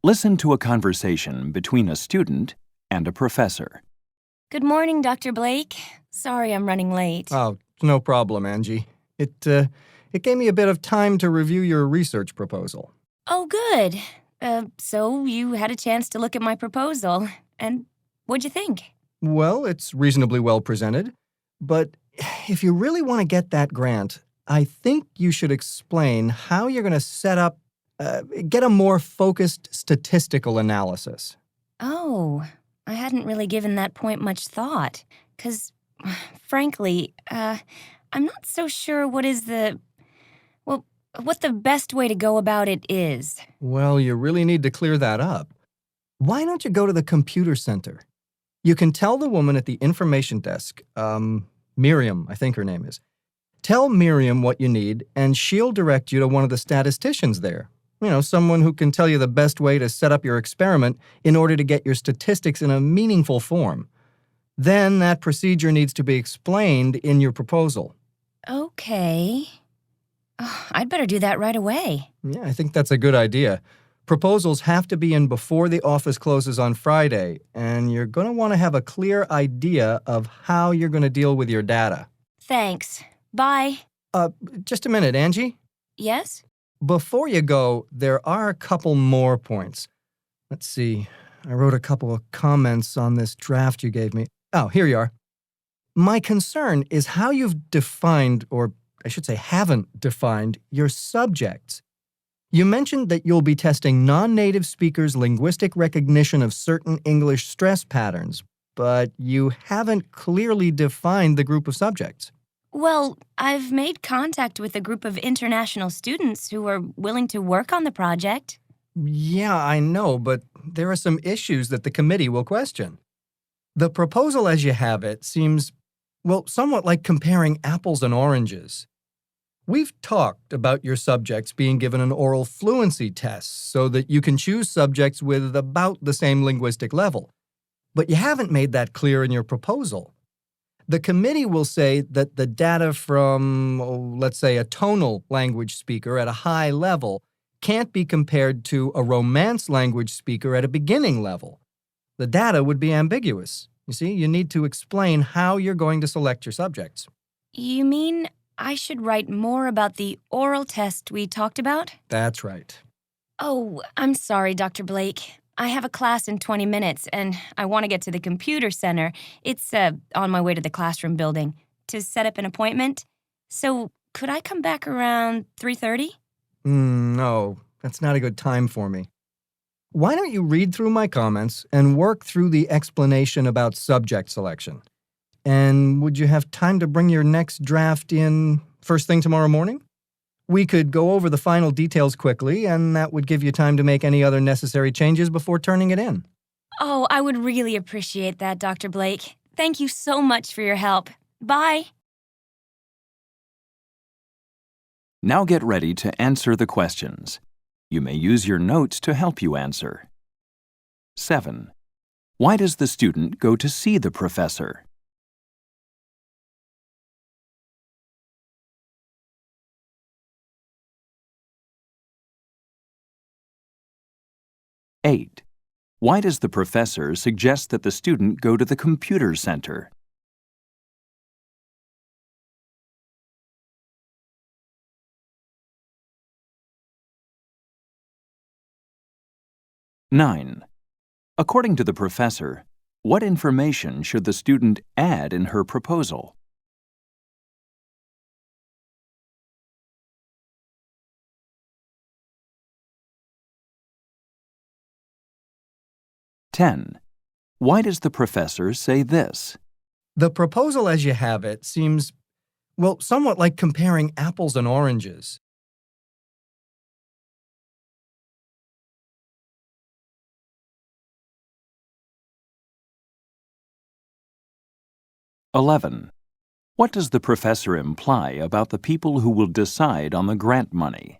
Listen to a conversation between a student and a professor. Good morning, Dr. Blake. Sorry I'm running late. Oh, no problem, Angie. It gave me a bit of time to review your research proposal. Oh, good. So you had a chance to look at my proposal. And what'd you think? Well, it's reasonably well presented, but if you really want to get that grant, I think you should explain how you're going to set up, get a more focused statistical analysis. Oh, I hadn't really given that point much thought. 'Cause, frankly, I'm not so sure what the best way to go about it is. Well, you really need to clear that up. Why don't you go to the computer center? You can tell the woman at the information desk, Miriam, I think her name is. Tell Miriam what you need, and she'll direct you to one of the statisticians there. You know, someone who can tell you the best way to set up your experiment in order to get your statistics in a meaningful form. Then that procedure needs to be explained in your proposal. Okay. I'd better do that right away. Yeah, I think that's a good idea. Proposals have to be in before the office closes on Friday, and you're going to want to have a clear idea of how you're going to deal with your data. Thanks. Bye. Just a minute, Angie. Yes? Before you go, there are a couple more points. Let's see. I wrote a couple of comments on this draft you gave me. Oh, here you are. My concern is how you've defined, or I should say haven't defined, your subjects. You mentioned that you'll be testing non-native speakers' linguistic recognition of certain English stress patterns, but you haven't clearly defined the group of subjects. Well, I've made contact with a group of international students who are willing to work on the project. Yeah, I know, but there are some issues that the committee will question. The proposal as you have it seems, well, somewhat like comparing apples and oranges. We've talked about your subjects being given an oral fluency test so that you can choose subjects with about the same linguistic level. But you haven't made that clear in your proposal. The committee will say that the data from, let's say, a tonal language speaker at a high level can't be compared to a Romance language speaker at a beginning level. The data would be ambiguous. You see, you need to explain how you're going to select your subjects. You mean I should write more about the oral test we talked about? That's right. Oh, I'm sorry, Dr. Blake. I have a class in 20 minutes, and I want to get to the computer center. It's on my way to the classroom building to set up an appointment. So could I come back around 3:30? No, that's not a good time for me. Why don't you read through my comments and work through the explanation about subject selection? And would you have time to bring your next draft in first thing tomorrow morning? We could go over the final details quickly, and that would give you time to make any other necessary changes before turning it in. Oh, I would really appreciate that, Dr. Blake. Thank you so much for your help. Bye. Now get ready to answer the questions. You may use your notes to help you answer. 7. Why does the student go to see the professor? 8. Why does the professor suggest that the student go to the computer center? 9. According to the professor, what information should the student add in her proposal? 10. Why does the professor say this? The proposal as you have it seems, well, somewhat like comparing apples and oranges. 11. What does the professor imply about the people who will decide on the grant money?